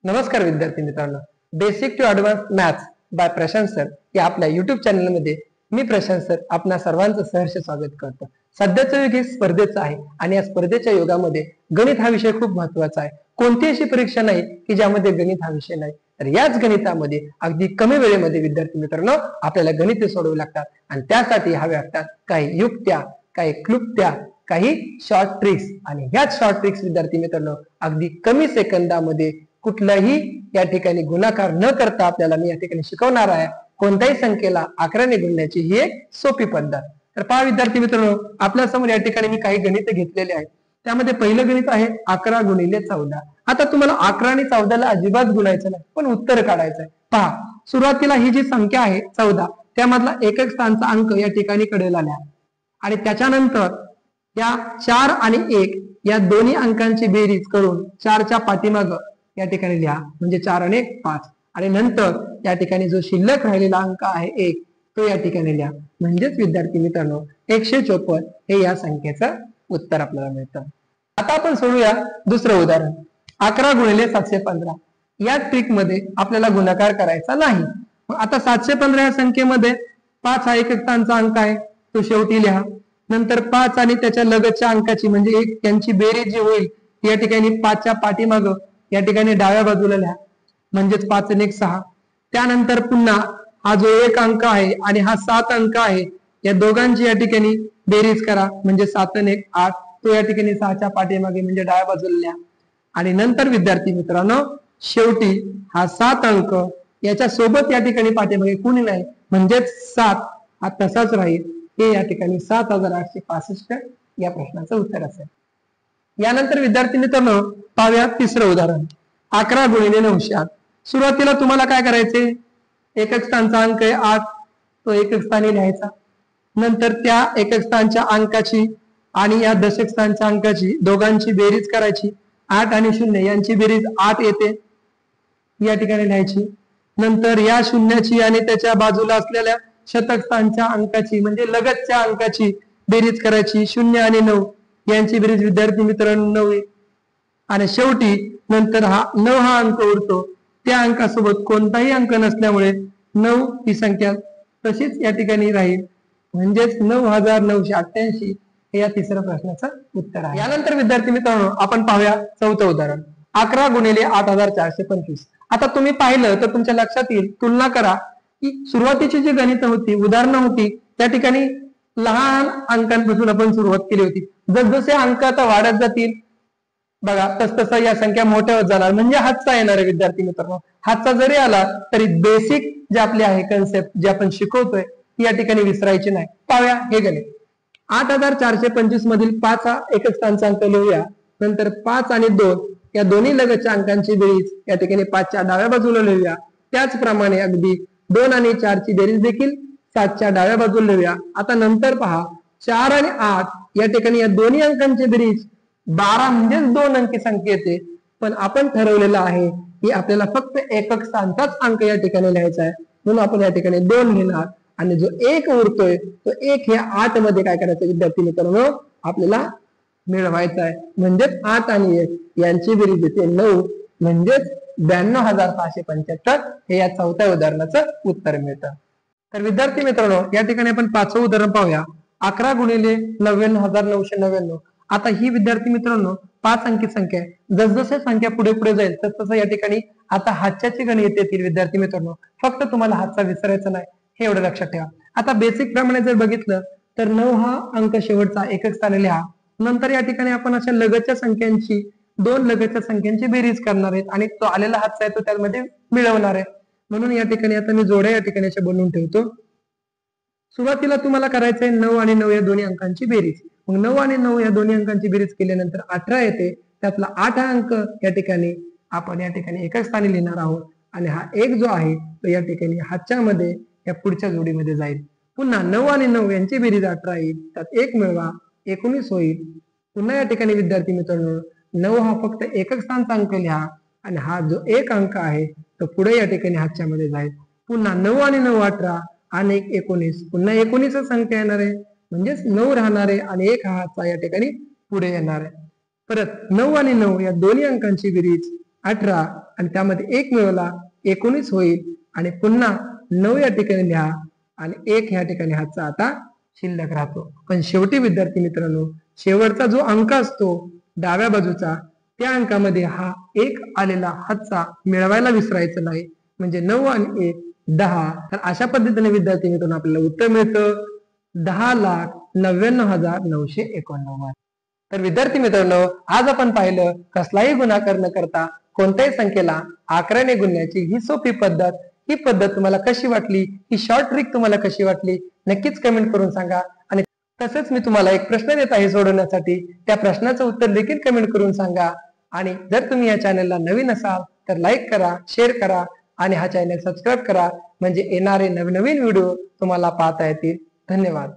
नमस्कार विद्यार्थी मित्रांनो, basic to advance maths by Prashant sir या आपल्या युट्यूब चॅनलमध्ये मी प्रशांत सर आपणा सर्वांचं सहर्ष स्वागत करतो. सध्याचं युग हे स्पर्धेचं आहे आणि या स्पर्धेच्या युगामध्ये गणित हा विषय खूप महत्वाचा आहे. कोणती अशी परीक्षा नाही की ज्यामध्ये गणित हा विषय नाही. तर याच गणितामध्ये अगदी कमी वेळेमध्ये विद्यार्थी मित्रांनो आपल्याला गणिते सोडवू लागतात आणि त्यासाठी हव्या असतात काही युक्त्या, काही क्लुप्त्या, काही शॉर्ट ट्रिक्स. आणि ह्याच शॉर्ट ट्रिक्स विद्यार्थी मित्रांनो अगदी कमी सेकंदामध्ये कुठलाही या ठिकाणी गुणाकार न करता आपल्याला मी या ठिकाणी शिकवणार आहे. कोणत्याही संख्येला 11 ने गुणण्याची ही एक सोपी पद्धत. तर पहा विद्यार्थी मित्रांनो, आपल्या समोर या ठिकाणी मी काही गणित घेतलेले आहेत. त्यामध्ये पहिलं गणित आहे 11 गुणिले 14. आता तुम्हाला 11 आणि 14 ला अजिबात गुणायचं नाही, पण उत्तर काढायचं आहे. पहा, सुरुवातीला ही जी संख्या आहे 14 त्यामधला एकक स्थानचा अंक या ठिकाणी कडेला लिहा आणि त्याच्यानंतर या 4 आणि 1 या दोन्ही अंकांची बेरीज करून 4च्या पाठीमागं या ठिकाणी लिहा, म्हणजे 4 आणि 1 5. आणि नंतर या ठिकाणी जो शिल्लक राहिलेला अंक आहे 1 तो या ठिकाणी लिहा. म्हणजेच विद्यार्थी मित्रांनो 154 हे या संख्येचं उत्तर आपल्याला मिळतं. आता आपण सोडूया दुसरं उदाहरण 11 गुणिले 715. या ट्रिक मध्ये आपल्याला गुणाकार करायचा नाही. आता 715 या संख्येमध्ये 5 हा एकक स्थानचा अंक आहे, तो शेवटी लिहा. नंतर 5 आणि त्याच्या लगतच्या अंकाची म्हणजे 1 त्यांची बेरीज जी होईल या ठिकाणी 5च्या पाठीमागं या ठिकाणी डाव्या बाजूला लिहा, म्हणजेच 5 आणि 1 6. त्यानंतर पुन्हा हा जो एक अंक आहे आणि हा 7 अंक आहे या दोघांची या ठिकाणी बेरीज करा, म्हणजे 7 आणि 1 8. तो या ठिकाणी 6च्या पाठीमागे म्हणजे डाव्या बाजूला लिहा. आणि नंतर विद्यार्थी मित्रांनो शेवटी हा 7 अंक याच्या सोबत या ठिकाणी पाठीमागे कुणी नाही, म्हणजेच 7 हा तसाच राहील. हे या ठिकाणी 7865 या प्रश्नाचं उत्तर असेल. यानंतर विद्यार्थी मित्रांनो पाहूया तिसरं उदाहरण 11 गुणिले 908. सुरुवातीला तुम्हाला काय करायचे, एकक स्थानचा अंक आहे 8, तो एकक स्थानी लिहायचा. नंतर त्या एकक स्थानच्या अंकाची आणि या दशक स्थानच्या अंकाची दोघांची बेरीज करायची. 8 आणि 0 यांची बेरीज 8 येते, या ठिकाणी लिहायची. नंतर या शून्याची आणि त्याच्या बाजूला असलेल्या शतक स्थानच्या अंकाची म्हणजे लगतच्या अंकाची बेरीज करायची. 0 आणि 9 यांची बेरीज विद्यार्थी मित्रांनो 9. आणि शेवटी नंतर हा 9 हा अंक उरतो, त्या अंकासोबत कोणताही अंक नसल्यामुळे 9 ही संख्या तशीच या ठिकाणी राहील, म्हणजेच 9988 हे या तिसऱ्या प्रश्नाचं उत्तर आहे. यानंतर विद्यार्थी मित्रांनो आपण पाहूया चौथं उदाहरण 11 गुणिले 8425. आता तुम्ही पाहिलं तर तुमच्या लक्षात येईल, तुलना करा की सुरुवातीची जी गणित होती, उदाहरणं होती, त्या ठिकाणी लहान अंकांपासून आपण सुरुवात केली होती. जसजसे अंक आता वाढत जातील बघा तसतसं या संख्या मोठ्या होत जाणार, म्हणजे हातचा येणार आहे. विद्यार्थी मित्रांनो हातचा जरी आला तरी बेसिक जे आपले आहे कन्सेप्ट जे आपण शिकवतोय ती या ठिकाणी विसरायची नाही. पाहूया हे गणित 8425 मधील 5 हा एकक स्थानचा अंक लिहूया. नंतर 5 आणि 2 या दोन्ही लगतच्या अंकांची बेरीज या ठिकाणी 5च्या डाव्या बाजूला लिहूया. त्याचप्रमाणे अगदी 2 आणि 4 ची बेरीज देखील 7च्या डाव्या बाजूला लिहूया. आता नंतर पहा 4 आणि 8 या ठिकाणी या दोन्ही अंकांची बेरीज 12 म्हणजेच 2 अंकी संख्या येते. पण आपण ठरवलेलं आहे की आपल्याला फक्त एकक स्थानचाच अंक या ठिकाणी लिहायचा आहे, म्हणून आपण या ठिकाणी 2 लिहिणार. आणि जो 1 उरतोय तो 1 हे 8 मध्ये काय करायचं विद्यार्थी मित्रांनो आपल्याला मिळवायचा आहे. म्हणजेच 8 आणि 1 यांची बेरीज येते 9, म्हणजेच 92675 हे या चौथ्या उदाहरणाचं उत्तर मिळतं. तर विद्यार्थी मित्रांनो या ठिकाणी आपण 5वं उदाहरण पाहूया 11 गुणिले 99999. आता ही विद्यार्थी मित्रांनो 5 अंकी संख्या आहे. जसजसे संख्या पुढे पुढे जाईल तसं या ठिकाणी आता हातच्याची गणित येतील. विद्यार्थी मित्रांनो फक्त तुम्हाला हातचा विसरायचा नाही, हे एवढं लक्षात ठेवा. आता बेसिक प्रमाणे जर बघितलं तर 9 हा अंक शेवटचा एकक स्थानी लिहा. नंतर या ठिकाणी आपण अशा लगतच्या संख्यांची 2 लगतच्या संख्यांची बेरीज करणार आहेत आणि तो आलेला हातचा आहे तो त्यामध्ये मिळवणार आहे. म्हणून या ठिकाणी आता मी जोड्या या ठिकाणी अशा बनवून ठेवतो. सुरुवातीला तुम्हाला करायचंय 9 आणि 9 या दोन्ही अंकांची बेरीज. मग 9 आणि 9 या दोन्ही अंकांची बेरीज केल्यानंतर 18 येते. त्यातला 8 हा अंक या ठिकाणी आपण या ठिकाणी एकच स्थानी लिहिणार आहोत आणि हा 1 जो आहे तो या ठिकाणी हातच्या मध्ये या पुढच्या जोडीमध्ये जाईल. पुन्हा 9 आणि 9 यांची बेरीज 18 येईल, त्यात 1 मिळवा 19 होईल. पुन्हा या ठिकाणी विद्यार्थी मित्रांनो 9 हा फक्त एकक स्थानचा अंक लिहा आणि हा जो 1 अंक आहे तो पुढे या ठिकाणी हातच्या मध्ये जाईल. पुन्हा 9 आणि 9 18 आणि 1 19, पुन्हा 19 संख्या येणार आहे, म्हणजेच 9 राहणार आहे आणि 1 हा हातचा या ठिकाणी पुढे येणार आहे. परत 9 आणि 9 या दोन्ही अंकांची बेरीज 18 आणि त्यामध्ये 1 मिळवला 19 होईल आणि पुन्हा 9 या ठिकाणी लिहा आणि 1 या ठिकाणी हातचा आता शिल्लक राहतो. पण शेवटी विद्यार्थी मित्रांनो, शेवटचा जो अंक असतो डाव्या बाजूचा, त्या अंकामध्ये हा 1 आलेला हातचा मिळवायला विसरायचं नाही. म्हणजे 9 आणि 1 10. तर अशा पद्धतीने विद्यार्थी मित्रांनो आपल्याला उत्तर मिळतं 10,99,989. तर विद्यार्थी मित्रांनो, आज आपण पाहिलं कसलाही गुणाकार न करता कोणत्याही संख्येला आकड्याने गुणण्याची ही सोपी पद्धत. ही पद्धत तुम्हाला कशी वाटली, ही शॉर्ट ट्रिक तुम्हाला कशी वाटली, नक्कीच कमेंट करून सांगा. आणि तसंच मी तुम्हाला एक प्रश्न देत आहे सोडवण्यासाठी, त्या प्रश्नाचं उत्तर देखील कमेंट करून सांगा. आणि जर तुम्ही या चॅनलला नवीन असाल तर लाईक करा, शेअर करा आणि हा चॅनल सबस्क्राईब करा, म्हणजे येणारे नवनवीन व्हिडिओ तुम्हाला पाहता येतील. धन्यवाद.